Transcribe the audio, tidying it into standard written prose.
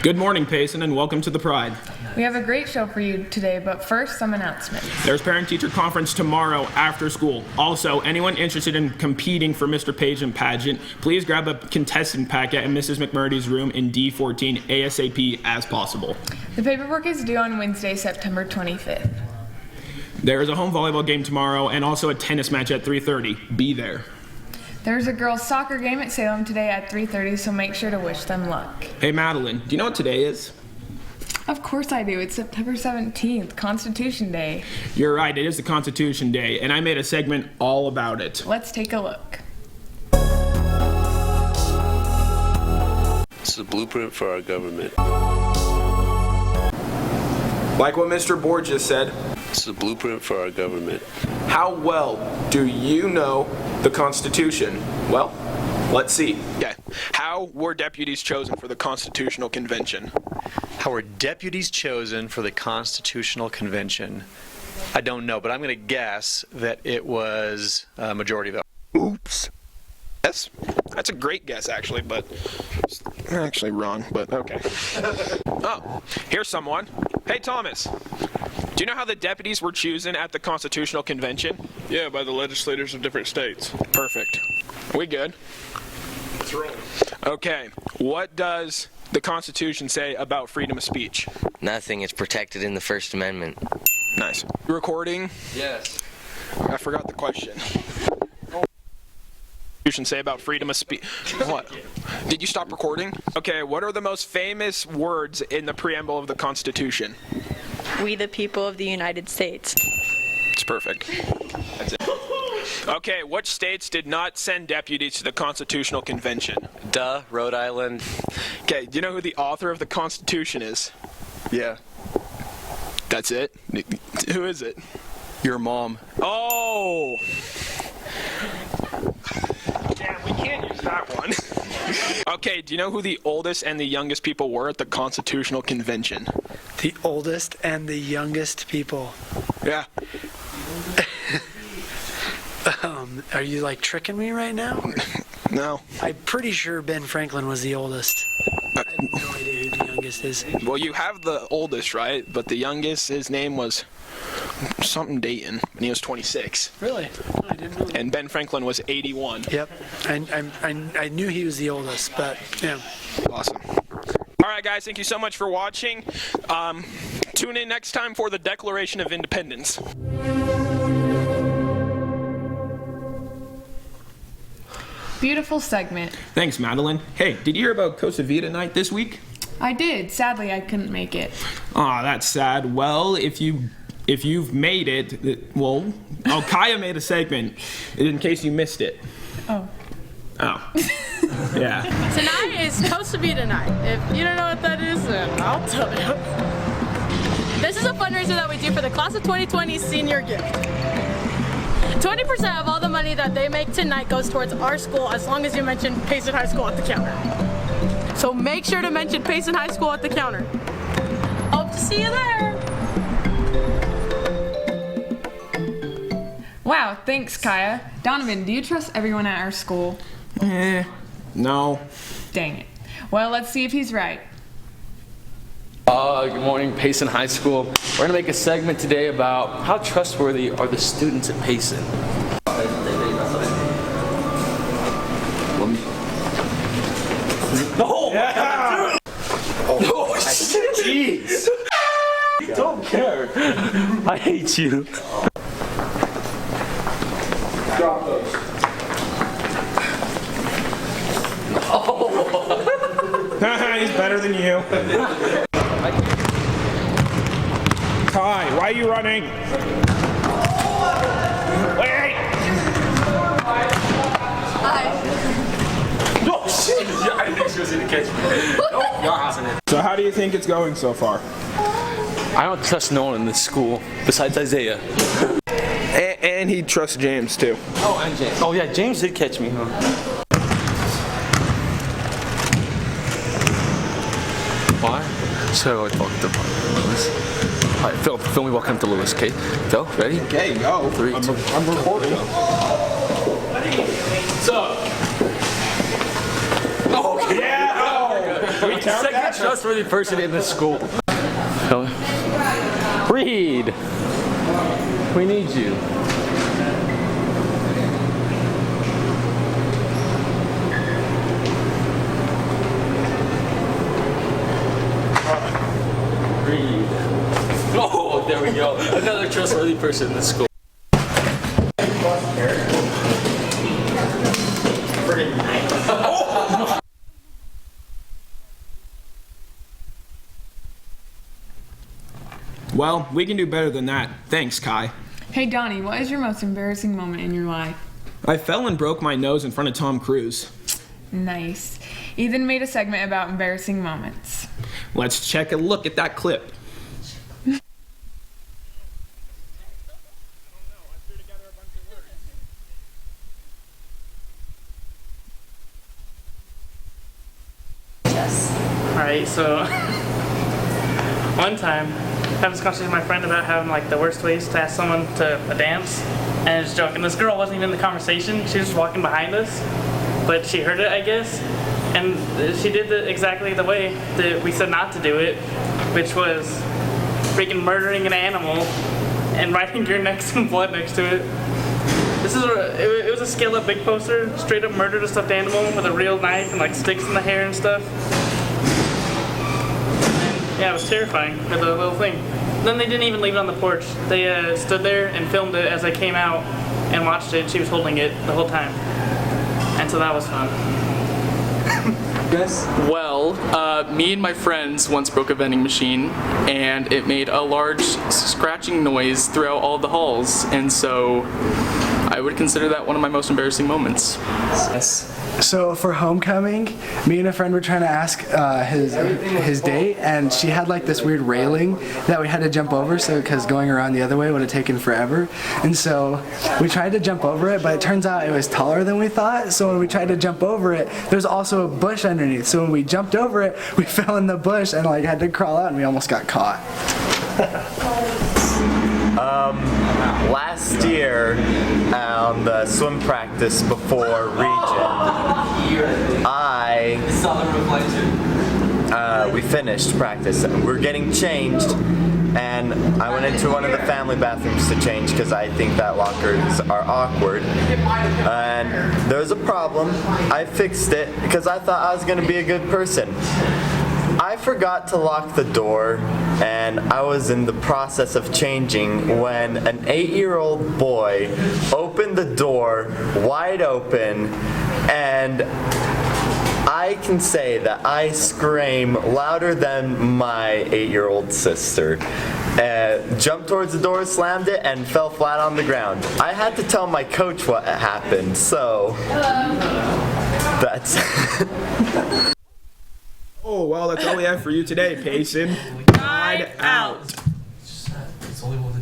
Good morning, Payson, and welcome to the Pride. We have a great show for you today, but first, some announcements. There's parent-teacher conference tomorrow after school. Also, anyone interested in competing for Mr. Pageant pageant, please grab a contestant packet in Mrs. McMurdy's room in D14 ASAP as possible. The paperwork is due on Wednesday, September 25th. There is a home volleyball game tomorrow and also a tennis match at 3:30. Be there. There's a girls' soccer game at Salem today at 3:30, so make sure to wish them luck. Hey, Madalyn, do you know what today is? Of course I do. It's September 17th, Constitution Day. You're right, it is the Constitution Day, and I made a segment all about it. Let's take a look. It's a blueprint for our government. Like what Mr. Board just said, It's a blueprint for our government. how well do you know the Constitution? Well, let's see. Okay. How were deputies chosen for the Constitutional Convention? How were deputies chosen for the Constitutional Convention? I don't know, but I'm going to guess that it was a majority vote. Oops. Yes, that's a great guess, actually, but it's actually wrong, but okay. Oh, here's someone. Hey, Thomas. Do you know how the deputies were chosen at the Constitutional Convention? Yeah, by the legislators of different states. Perfect. We good? What's wrong? Okay. What does the Constitution say about freedom of speech? Nothing. It's protected in the First Amendment. Nice. Recording? Yes. I forgot the question. Constitution say about freedom of speech? What? Did you stop recording? Okay, what are the most famous words in the preamble of the Constitution? We the people of the United States. It's perfect. That's it. Okay, which states did not send deputies to the Constitutional Convention? Duh, Rhode Island. Okay, do you know who the author of the Constitution is? Yeah. That's it? Who is it? Your mom. Oh! Damn, we can't use that one. Okay, do you know who the oldest and the youngest people were at the Constitutional Convention? The oldest and the youngest people. Yeah. Are you like tricking me right now? No. I'm pretty sure Ben Franklin was the oldest. I have no idea who the youngest is. Well, you have the oldest, right? But the youngest, his name was something Dayton, and he was 26. Really? No, I didn't know that. And Ben Franklin was 81. Yep. I knew he was the oldest, but yeah. Awesome. All right, guys, thank you so much for watching. Tune in next time for the Declaration of Independence. Beautiful segment. Thanks, Madalyn. Hey, did you hear about Costa Vida night this week? I did. Sadly, I couldn't make it. Aw, that's sad. Well, if you've made it, well, Kaya made a segment in case you missed it. Oh. Oh. Yeah. Tonight is Costa Vida night. If you don't know what that is, then I'll tell you. This is a fundraiser that we do for the class of 2020 senior gift. 20% of all the money that they make tonight goes towards our school as long as you mention Payson High School at the counter. So make sure to mention Payson High School at the counter. Hope to see you there. Wow, thanks, Kaya. Donovan, do you trust everyone at our school? No. Dang it. Well, let's see if he's right. Good morning, Payson High School. We're going to make a segment today about how trustworthy are the students at Payson. Oh, yeah. Oh, jeez. Don't care. I hate you. Drop those. He's better than you. Kai, why are you running? Wait! Oh, shit. Yeah, I think she was going to catch me. So how do you think it's going so far? I don't trust no one in this school besides Isaiah. And he trusts James, too. Oh, and James. Oh, yeah, James did catch me, huh? Why? So I talked to Lewis. All right, Phil, film me welcome to Lewis, okay? Phil, ready? Okay, go. 3, 2, I'm recording. What's up? Oh, okay. Yeah! Oh. We count that? trustworthy person in the school. Reed! We need you. Reed. Oh, there we go. Another trustworthy person in the school. Well, we can do better than that. Thanks, Kai. Hey Donnie, what is your most embarrassing moment in your life? I fell and broke my nose in front of Tom Cruise. Nice. Ethan made a segment about embarrassing moments. Let's check a look at that clip. Alright, so one time having this conversation with my friend about having like the worst ways to ask someone to a dance, and I was joking. This girl wasn't even in the conversation, she was just walking behind us, but she heard it, I guess, and she did it exactly the way that we said not to do it, which was freaking murdering an animal and writing your next in blood next to it. It was a scaled up big poster, straight up murdered a stuffed animal with a real knife and like sticks in the hair and stuff. And, yeah, it was terrifying for the little thing. Then they didn't even leave it on the porch. They stood there and filmed it as I came out and watched it. She was holding it the whole time. And so that was fun. Well, me and my friends once broke a vending machine, and it made a large scratching noise throughout all the halls, and so I would consider that one of my most embarrassing moments. Yes. So for homecoming, me and a friend were trying to ask his date, and she had like this weird railing that we had to jump over, so because going around the other way would have taken forever. And so we tried to jump over it, but it turns out it was taller than we thought. So when we tried to jump over it, there's also a bush underneath. So when we jumped over it, we fell in the bush and like had to crawl out, and we almost got caught. Last year on the swim practice before region, we finished practice. We're getting changed, and I went into one of the family bathrooms to change because I think that lockers are awkward. And there was a problem. I fixed it because I thought I was going to be a good person. I forgot to lock the door, and I was in the process of changing when an 8-year-old boy opened the door wide open, and I can say that I scream louder than my 8-year-old sister. Jumped towards the door, slammed it, and fell flat on the ground. I had to tell my coach what happened, so that's Oh, well, that's all we have for you today, Payson. Ride out. It's only one